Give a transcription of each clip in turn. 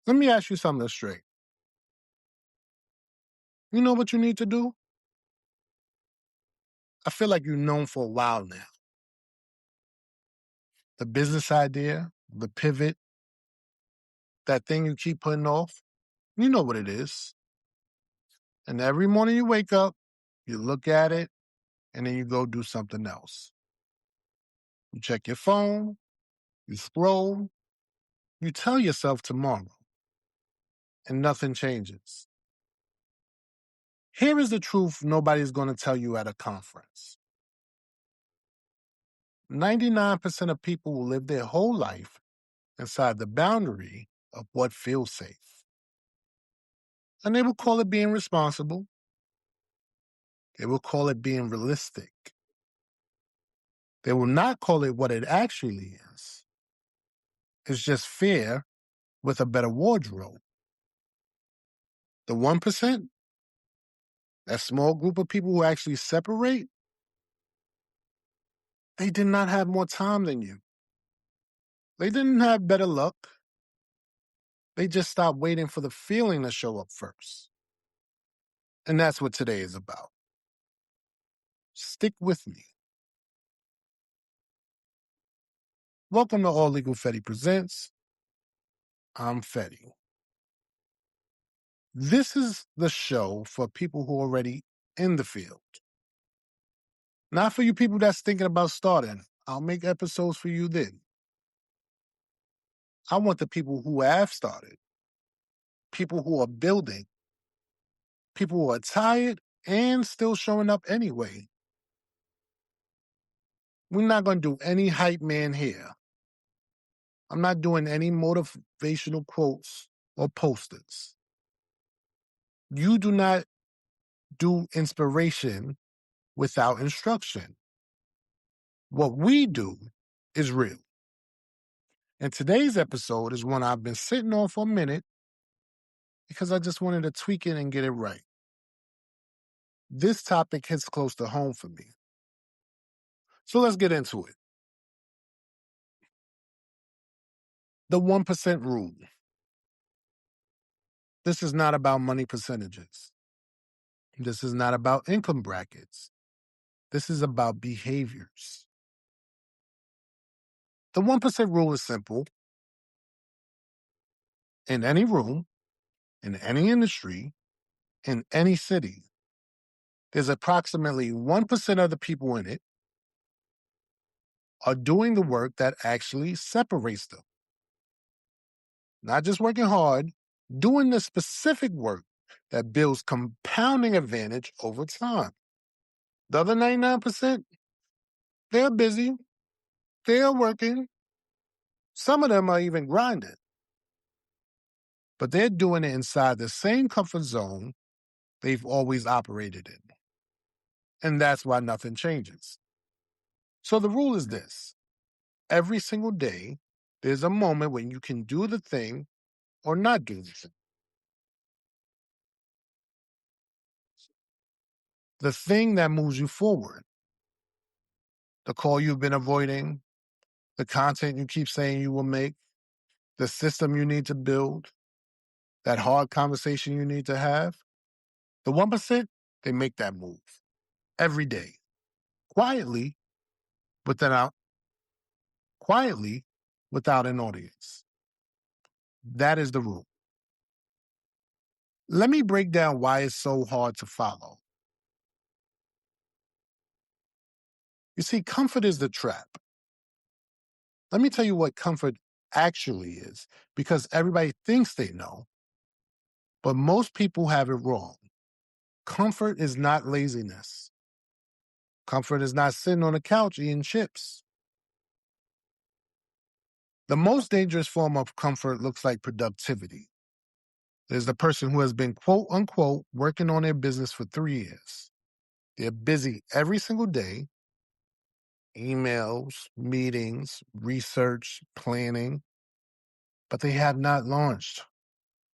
Let me ask you something straight. You know what you need to do? I feel like you've known for a while now. The business idea, the pivot, that thing you keep putting off, you know what it is. And every morning you wake up, you look at it, and then you go do something else. You check your phone, you scroll, you tell yourself tomorrow, and nothing changes. Here is the truth nobody's going to tell you at a conference. 99% of people will live their whole life inside the boundary of what feels safe. And they will call it being responsible. They will call it being realistic. They will not call it what it actually is. It's just fear with a better wardrobe. The 1%, that small group of people who actually separate, they did not have more time than you. They didn't have better luck. They just stopped waiting for the feeling to show up first. And that's what today is about. Stick with me. Welcome to All Legal Fetty Presents. I'm Fetty. This is the show for people who are already in the field. Not for you people that's thinking about starting. I'll make episodes for you then. I want the people who have started, people who are building, people who are tired and still showing up anyway. We're not going to do any hype man here. I'm not doing any motivational quotes or posters. You do not do inspiration without instruction. What we do is real. And today's episode is one I've been sitting on for a minute because I just wanted to tweak it and get it right. This topic hits close to home for me. So let's get into it. The 1% rule. This is not about money percentages. This is not about income brackets. This is about behaviors. The 1% rule is simple. In any room, in any industry, in any city, there's approximately 1% of the people in it are doing the work that actually separates them. Not just working hard, doing the specific work that builds compounding advantage over time. The other 99%, they're busy, they're working. Some of them are even grinding. But they're doing it inside the same comfort zone they've always operated in. And that's why nothing changes. So the rule is this. Every single day, there's a moment when you can do the thing or not do the thing. The thing that moves you forward. The call you've been avoiding, the content you keep saying you will make, the system you need to build, that hard conversation you need to have. The 1%, they make that move every day, quietly, without an audience. That is the rule. Let me break down why it's so hard to follow. You see, comfort is the trap. Let me tell you what comfort actually is, because everybody thinks they know, but most people have it wrong. Comfort is not laziness. Comfort is not sitting on the couch eating chips. The most dangerous form of comfort looks like productivity. There's the person who has been, quote unquote, working on their business for 3 years. They're busy every single day, emails, meetings, research, planning, but they have not launched.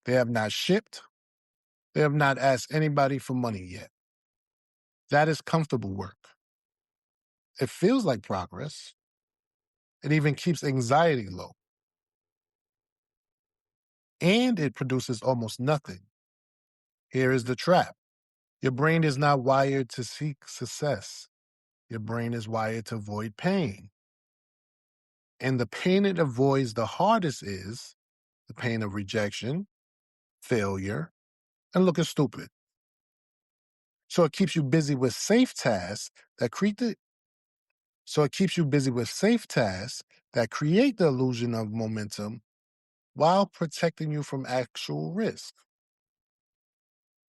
They have not shipped. They have not asked anybody for money yet. That is comfortable work. It feels like progress. It even keeps anxiety low. and it produces almost nothing. Here is the trap. Your brain is not wired to seek success. Your brain is wired to avoid pain. And the pain it avoids the hardest is the pain of rejection, failure, and looking stupid. So it keeps you busy with safe tasks that create the illusion of momentum while protecting you from actual risk.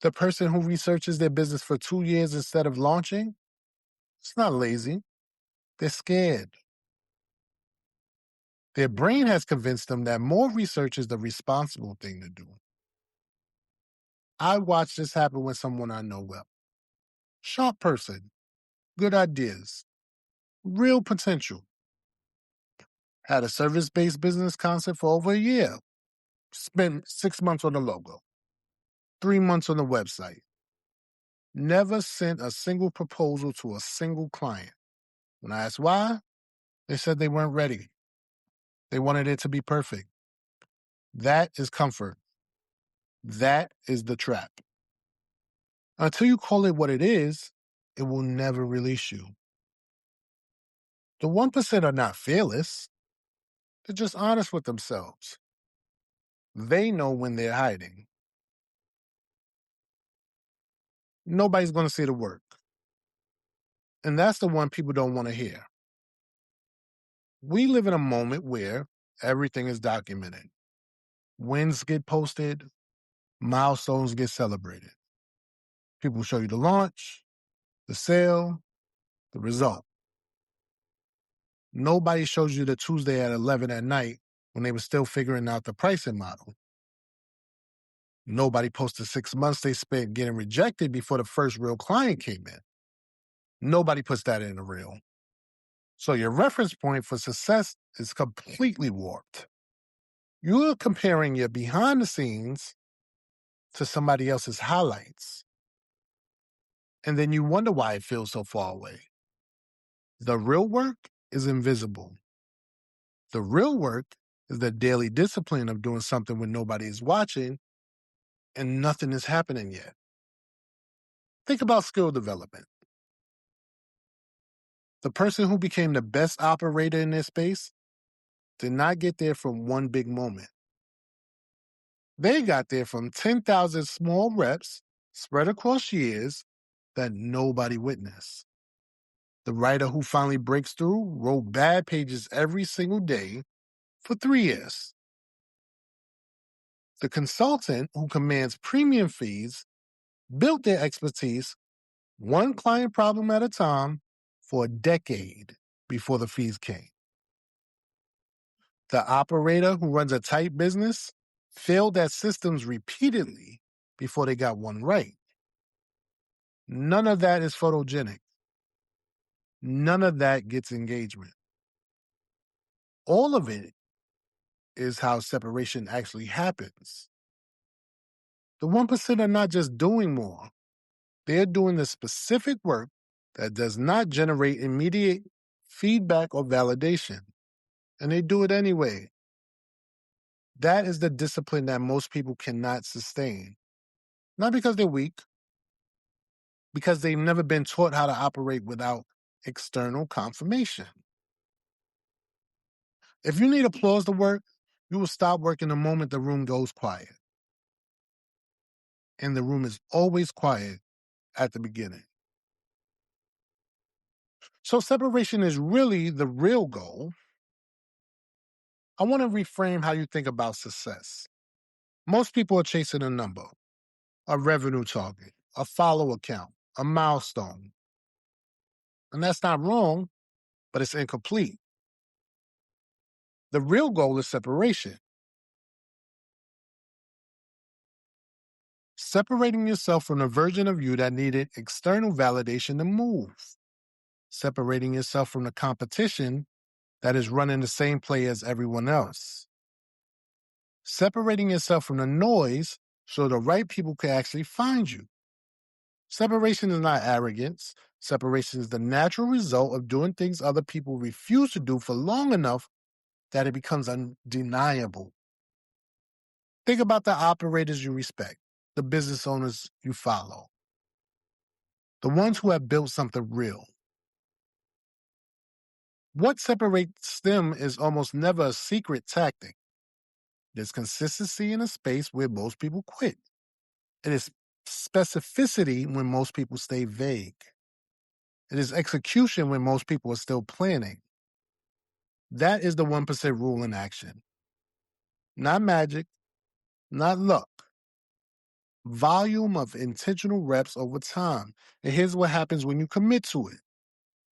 The person who researches their business for 2 years instead of launching, it's not lazy. They're scared. Their brain has convinced them that more research is the responsible thing to do. I watched this happen with someone I know well. Sharp person, good ideas, real potential. Had a service-based business concept for over a year. Spent 6 months on the logo, 3 months on the website. Never sent a single proposal to a single client. When I asked why, they said they weren't ready. They wanted it to be perfect. That is comfort. That is the trap. Until you call it what it will never release you. The 1% are not fearless. They're just honest with themselves. They know when they're hiding. Nobody's going to see the work. And that's the one people don't want to hear. We live in a moment where everything is documented. Wins get posted, milestones get celebrated. People show you the launch, the sale, the result. Nobody shows you the Tuesday at 11 at night when they were still figuring out the pricing model. Nobody posts the 6 months they spent getting rejected before the first real client came in. Nobody puts that in the reel. So your reference point for success is completely warped. You're comparing your behind the scenes to somebody else's highlights. And then you wonder why it feels so far away. The real work is invisible. The real work is the daily discipline of doing something when nobody is watching and nothing is happening yet. Think about skill development. The person who became the best operator in their space did not get there from one big moment. They got there from 10,000 small reps spread across years that nobody witnessed. The writer who finally breaks through wrote bad pages every single day for 3 years. The consultant who commands premium fees built their expertise one client problem at a time for a decade before the fees came. The operator who runs a tight business failed at systems repeatedly before they got one right. None of that is photogenic. None of that gets engagement. All of it is how separation actually happens. The 1% are not just doing more. They're doing the specific work that does not generate immediate feedback or validation. And they do it anyway. That is the discipline that most people cannot sustain. Not because they're weak, because they've never been taught how to operate without external confirmation. If you need applause to work, you will stop working the moment the room goes quiet. And the room is always quiet at the beginning. So separation is really the real goal. I want to reframe how you think about success. Most people are chasing a number, a revenue target, a follow count, a milestone. And that's not wrong, but it's incomplete. The real goal is separation. Separating yourself from the version of you that needed external validation to move. Separating yourself from the competition that is running the same play as everyone else. Separating yourself from the noise so the right people can actually find you. Separation is not arrogance. Separation is the natural result of doing things other people refuse to do for long enough that it becomes undeniable. Think about the operators you respect, the business owners you follow, the ones who have built something real. What separates them is almost never a secret tactic. There's consistency in a space where most people quit. It is specificity when most people stay vague. It is execution when most people are still planning. That is the 1% rule in action. Not magic, not luck. Volume of intentional reps over time. And here's what happens when you commit to it.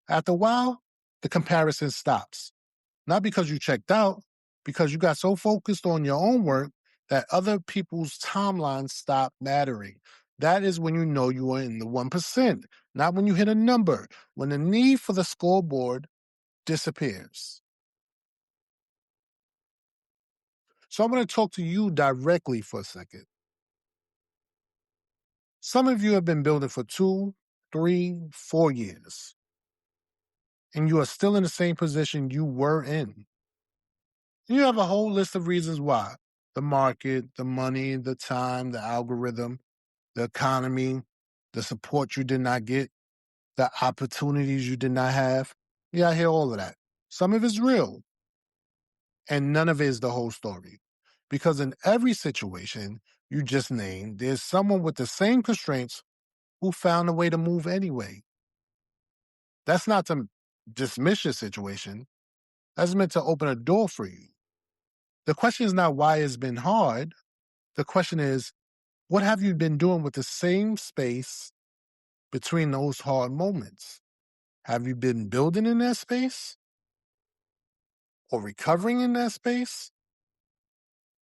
After a while, the comparison stops. Not because you checked out, because you got so focused on your own work that other people's timelines stop mattering. That is when you know you are in the 1%, not when you hit a number, when the need for the scoreboard disappears. So I'm going to talk to you directly for a second. Some of you have been building for 2, 3, 4 years, and you are still in the same position you were in. You have a whole list of reasons why: the market, the money, the time, the algorithm, the economy, the support you did not get, the opportunities you did not have. Yeah, I hear all of that. Some of it's real, and none of it is the whole story. Because in every situation you just named, there's someone with the same constraints who found a way to move anyway. That's not to dismiss your situation. That's meant to open a door for you. The question is not why it's been hard. The question is, what have you been doing with the same space between those hard moments? Have you been building in that space or recovering in that space?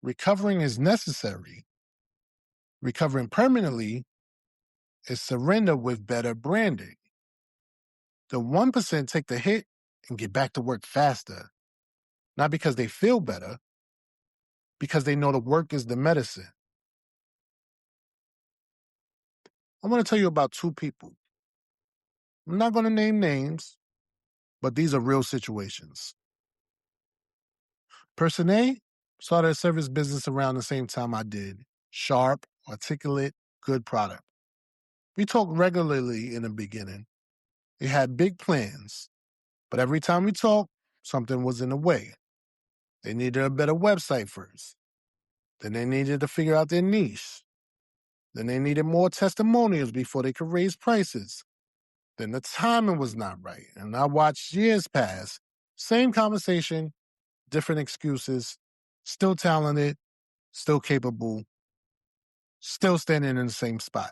Recovering is necessary. Recovering permanently is surrender with better branding. The 1% take the hit and get back to work faster, not because they feel better, because they know the work is the medicine. I want to tell you about 2 people. I'm not going to name names, but these are real situations. Person A started a service business around the same time I did. Sharp, articulate, good product. We talked regularly in the beginning. They had big plans, but every time we talked, something was in the way. They needed a better website first. Then they needed to figure out their niche. Then they needed more testimonials before they could raise prices. Then the timing was not right. And I watched years pass. Same conversation, different excuses, still talented, still capable, still standing in the same spot.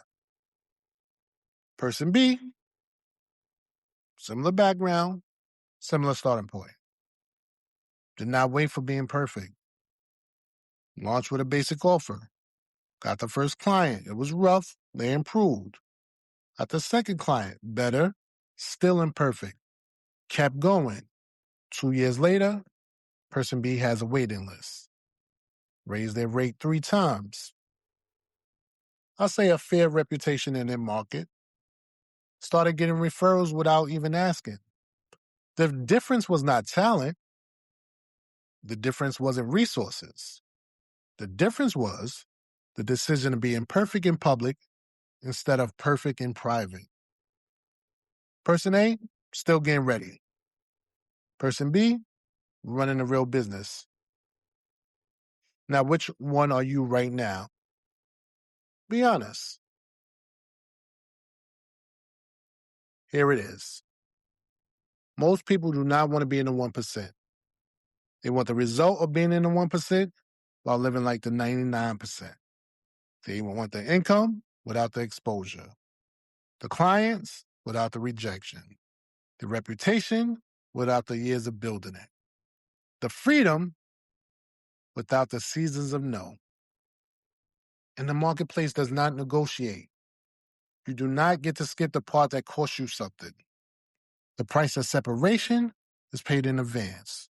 Person B, similar background, similar starting point. Did not wait for being perfect. Launched with a basic offer. Got the first client. It was rough. They improved. Got the second client. Better, still imperfect. Kept going. 2 years later, person B has a waiting list. Raised their rate 3 times. I'll say a fair reputation in their market. Started getting referrals without even asking. The difference was not talent. The difference wasn't resources. The difference was the decision to be imperfect in public instead of perfect in private. Person A, still getting ready. Person B, running a real business. Now, which one are you right now? Be honest. Here it is. Most people do not want to be in the 1%. They want the result of being in the 1% while living like the 99%. They want the income without the exposure, the clients without the rejection, the reputation without the years of building it, the freedom without the seasons of no. And the marketplace does not negotiate. You do not get to skip the part that costs you something. The price of separation is paid in advance.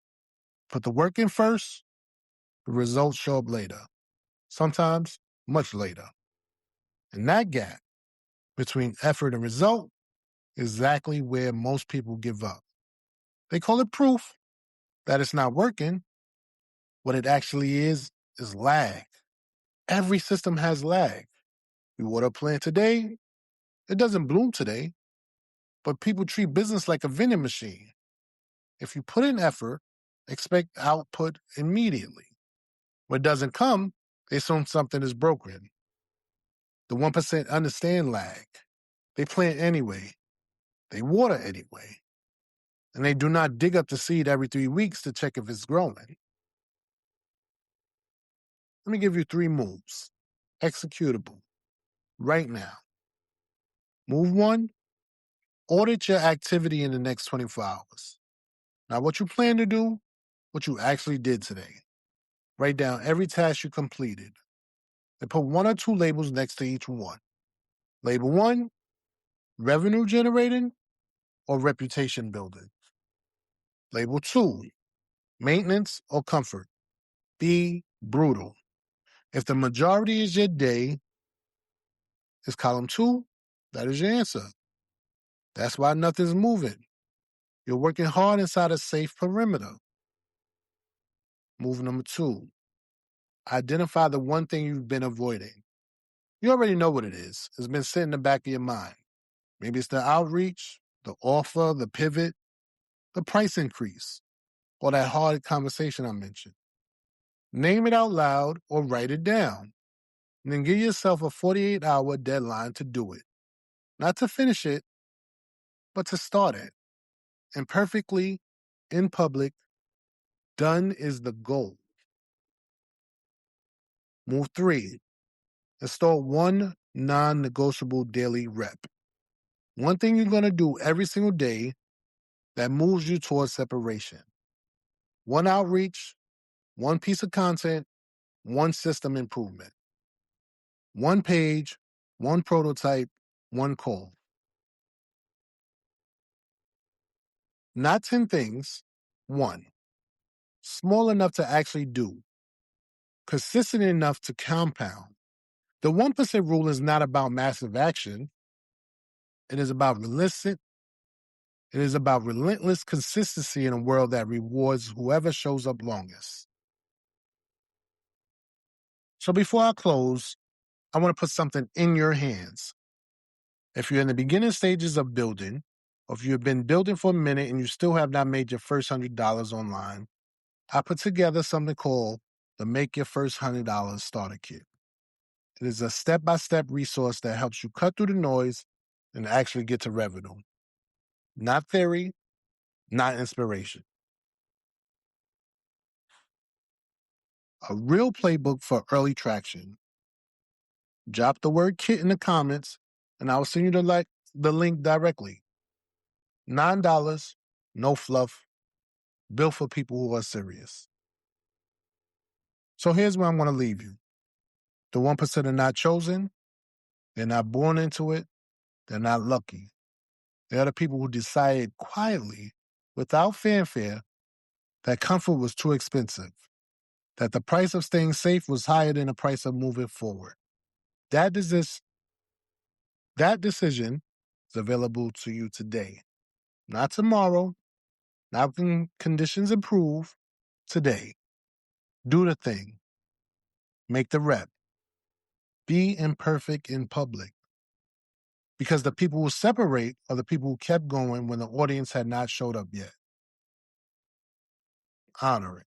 Put the work in first, the results show up later, sometimes much later. And that gap between effort and result is exactly where most people give up. They call it proof that it's not working. What it actually is lag. Every system has lag. You water a plant today, it doesn't bloom today, but people treat business like a vending machine. If you put in effort, expect output immediately. When it doesn't come, they assume something is broken. The 1% understand lag. They plant anyway. They water anyway. And they do not dig up the seed every 3 weeks to check if it's growing. Let me give you 3 moves. Executable. Right now. Move 1, audit your activity in the next 24 hours. Now, what you plan to do, what you actually did today. Write down every task you completed and put 1 or 2 labels next to each one. Label 1, revenue generating or reputation building. Label 2, maintenance or comfort. Be brutal. If the majority is your day, is column 2, that is your answer. That's why nothing's moving. You're working hard inside a safe perimeter. Move number 2, identify the one thing you've been avoiding. You already know what it is. It's been sitting in the back of your mind. Maybe it's the outreach, the offer, the pivot, the price increase, or that hard conversation I mentioned. Name it out loud or write it down. And then give yourself a 48-hour deadline to do it. Not to finish it, but to start it. Imperfectly, in public, done is the goal. Move 3, install 1 non-negotiable daily rep. One thing you're going to do every single day that moves you towards separation. 1 outreach, 1 piece of content, 1 system improvement. 1 page, 1 prototype, 1 call. Not 10 things, 1. Small enough to actually do. Consistent enough to compound. The 1% rule is not about massive action. It is about relentless consistency in a world that rewards whoever shows up longest. So before I close, I want to put something in your hands. If you're in the beginning stages of building, or if you've been building for a minute and you still have not made your first $100 online, I put together something called the Make Your First $100 Starter Kit. It is a step-by-step resource that helps you cut through the noise and actually get to revenue. Not theory, not inspiration. A real playbook for early traction. Drop the word kit in the comments and I will send you the link directly. $9, no fluff, built for people who are serious. So here's where I'm going to leave you. The 1% are not chosen. They're not born into it. They're not lucky. They are the people who decided quietly, without fanfare, that comfort was too expensive, that the price of staying safe was higher than the price of moving forward. That decision is available to you today, not tomorrow, not when conditions improve, today. Do the thing. Make the rep. Be imperfect in public. Because the people who separate are the people who kept going when the audience had not showed up yet. Honor it.